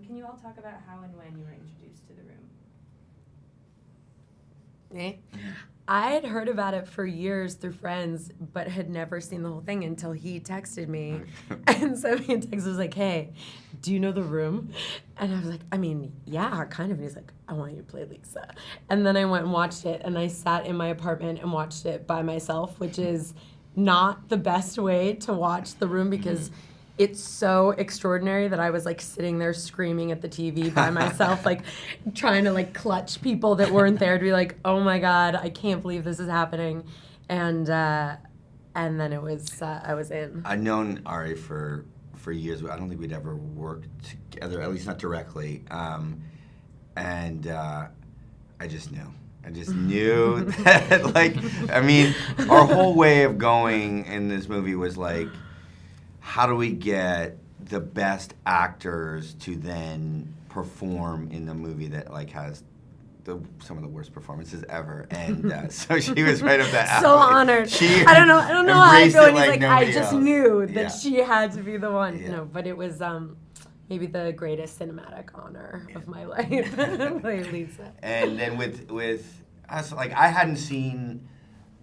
Can you all talk about how and when you were introduced to the room? Me? I had heard about it for years through friends, but had never seen the whole thing until he texted me and sent me a text. Was like, "Hey, do you know The Room?" And I was like, "I mean, yeah, kind of." And he's like, "I want you to play Lisa." And then I went and watched it, and I sat in my apartment and watched it by myself, which is not the best way to watch The Room because it's so extraordinary that I was like sitting there screaming at the TV by myself, like trying to like clutch people that weren't there to be like, "Oh my God, I can't believe this is happening," and then it was I was in. I've known Ari for years. I don't think we'd ever worked together, at least not directly, and I just knew. I just knew that, like, I mean, our whole way of going in this movie was like, how do we get the best actors to then perform in the movie that like has some of the worst performances ever? And so she was right up that alley. So honored. I don't know how I feel. And he's like, I just else. knew that she had to be the one. Yeah. No, but it was maybe the greatest cinematic honor of my life. Play Lisa. And then with us, like I hadn't seen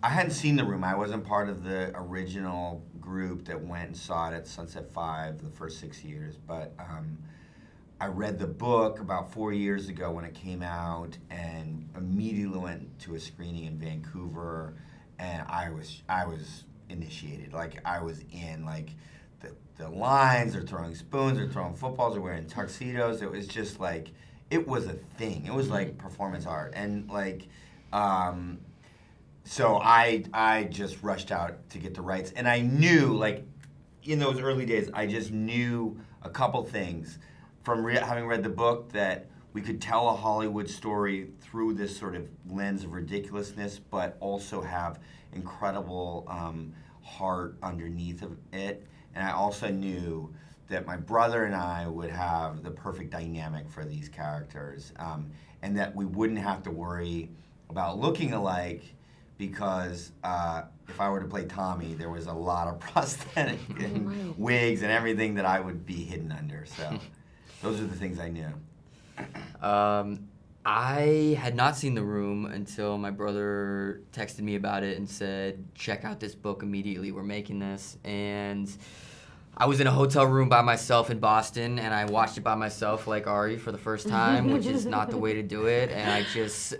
The Room. I wasn't part of the original group that went and saw it at Sunset 5 the first 6 years, but I read the book about 4 years ago when it came out and immediately went to a screening in Vancouver, and I was initiated. Like I was in, like the lines, they're throwing spoons, they're throwing footballs, they're wearing tuxedos. It was just like, it was a thing. It was like performance art. And like, so I just rushed out to get the rights. And I knew, like, in those early days, I just knew a couple things from having read the book, that we could tell a Hollywood story through this sort of lens of ridiculousness, but also have incredible heart underneath of it. And I also knew that my brother and I would have the perfect dynamic for these characters, and that we wouldn't have to worry about looking alike, because if I were to play Tommy, there was a lot of prosthetic and wigs and everything that I would be hidden under. So those are the things I knew. I had not seen The Room until my brother texted me about it and said, check out this book immediately, we're making this. And I was in a hotel room by myself in Boston, and I watched it by myself like Ari for the first time, which is not the way to do it. And I just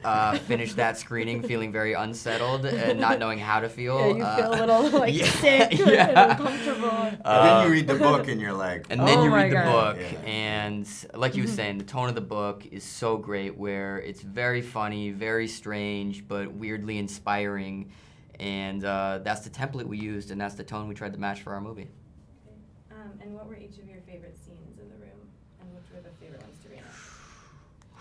finished that screening feeling very unsettled and not knowing how to feel. Yeah, you feel a little like sick and uncomfortable. And then you read the book and you're like, and then you read the God. book, and like you were saying, the tone of the book is so great, where it's very funny, very strange, but weirdly inspiring. And that's the template we used, and that's the tone we tried to match for our movie. And what were each of your favorite scenes in The Room, and which were the favorite ones to reenact?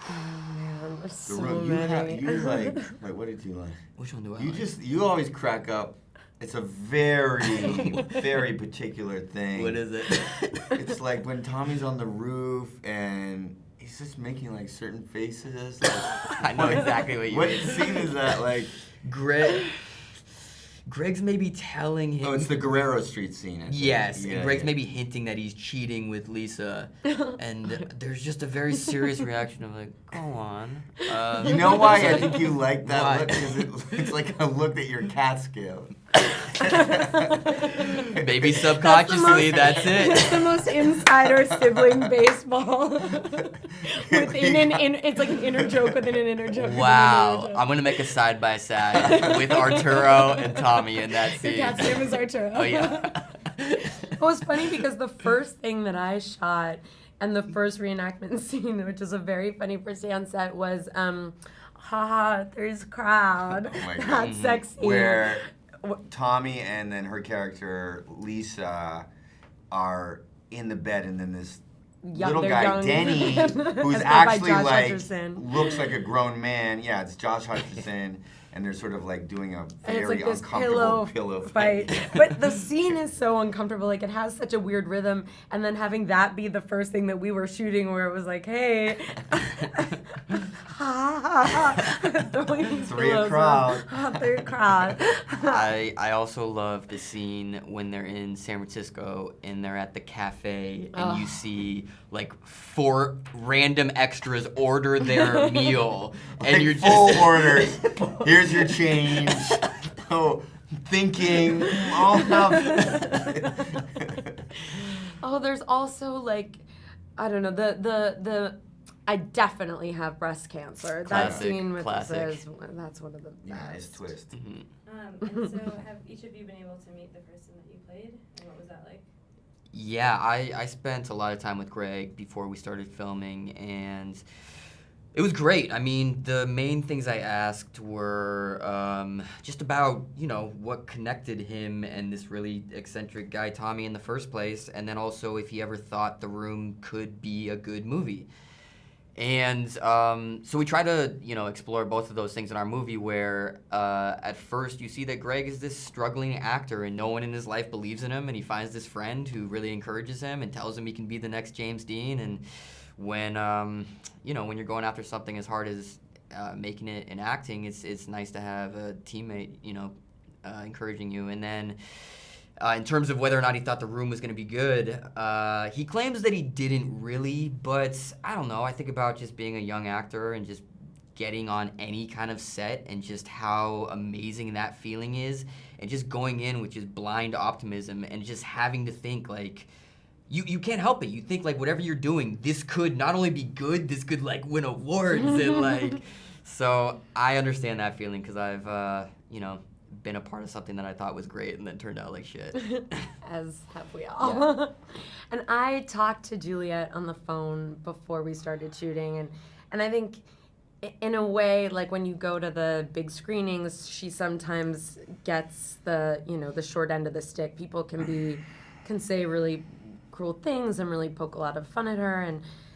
Oh man, there's The so Room, many. you like, wait, what did you like? Which one do I You like? you always crack up. It's a very, very particular thing. What is it? It's like when Tommy's on the roof and he's just making like certain faces. Like, I know exactly what you What mean. scene is that? Like, Greg's maybe telling him. oh, it's the Guerrero Street scene. I think. Yes, Yeah, and Greg's yeah. maybe hinting that he's cheating with Lisa, and there's just a very serious reaction of like, go on. You know why I think you like that Why? look? Because it's like a look that your cats give. Maybe subconsciously, that's It's it. the most insider sibling baseball. It's like an inner joke within an inner joke. Wow, I'm gonna make a side by side with Arturo and Tommy in that Your scene. cat's name is Arturo. Oh yeah. It was funny because the first thing that I shot and the first reenactment scene, which is a very funny first day on set, was haha, there's a crowd. Oh my God. That sex scene. Where Tommy and then her character Lisa are in the bed, and then this little they're guy young. Denny, who's That's played by actually Josh like Hutcherson. looks like a grown man. Yeah, it's Josh Hutcherson, and they're sort of like doing a And it's very like this uncomfortable pillow fight. fight. But the scene is so uncomfortable. Like, it has such a weird rhythm. And then having that be the first thing that we were shooting, where it was like, hey. Throwing Three pillows crowd. on their crowd. I also love the scene when they're in San Francisco and they're at the cafe and you see like 4 random extras order their meal and Like you're full just orders. Here's your change. Oh, thinking. I'll have. Oh, there's also like, I don't know, the I definitely have breast cancer. That Classic, scene with classic. that's one of the best. Nice twist. Mhm. And so have each of you been able to meet the person that you played? And what was that like? Yeah, I spent a lot of time with Greg before we started filming, and it was great. I mean, the main things I asked were just about, you know, what connected him and this really eccentric guy, Tommy, in the first place, and then also if he ever thought The Room could be a good movie. And so we try to, you know, explore both of those things in our movie where at first you see that Greg is this struggling actor and no one in his life believes in him, and he finds this friend who really encourages him and tells him he can be the next James Dean. And when, you know, when you're going after something as hard as making it in acting, it's nice to have a teammate, you know, encouraging you. And then in terms of whether or not he thought The Room was going to be good, he claims that he didn't really, but I don't know. I think about just being a young actor and just getting on any kind of set and just how amazing that feeling is, and just going in with just blind optimism and just having to think like, you can't help it. You think like whatever you're doing, this could not only be good, this could like win awards and like, so I understand that feeling because I've, you know, been a part of something that I thought was great and then turned out like shit. As have we all. Yeah. And I talked to Juliet on the phone before we started shooting, and I think in a way, like when you go to the big screenings, she sometimes gets the, you know, the short end of the stick. People can say really cruel things and really poke a lot of fun at her,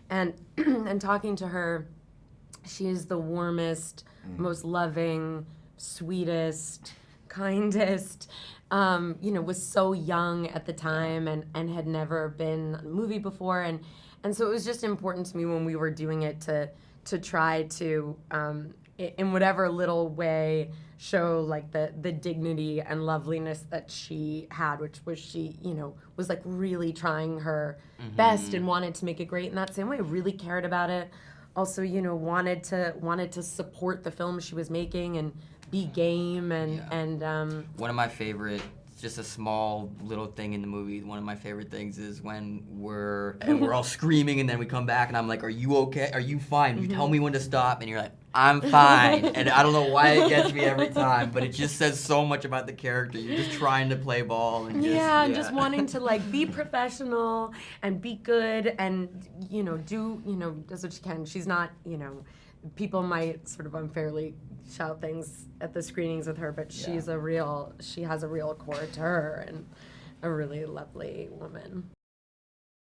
and and talking to her, she is the warmest, most loving, sweetest, kindest, you know, was so young at the time and had never been on a movie before, and so it was just important to me when we were doing it to try to in whatever little way show like the dignity and loveliness that she had, which was she, you know, was like really trying her best and wanted to make it great in that same way, really cared about it. Also, you know, wanted to support the film she was making and be game and One of my favorite, just a small little thing in the movie, one of my favorite things is when we're all screaming and then we come back and I'm like, are you okay? Are you fine? You tell me when to stop and you're like, I'm fine. And I don't know why it gets me every time, but it just says so much about the character. You're just trying to play ball and just wanting to like be professional and be good and, you know, do, you know, does what she can. She's not, you know, people might sort of unfairly shout things at the screenings with her, but she has a real core to her and a really lovely woman.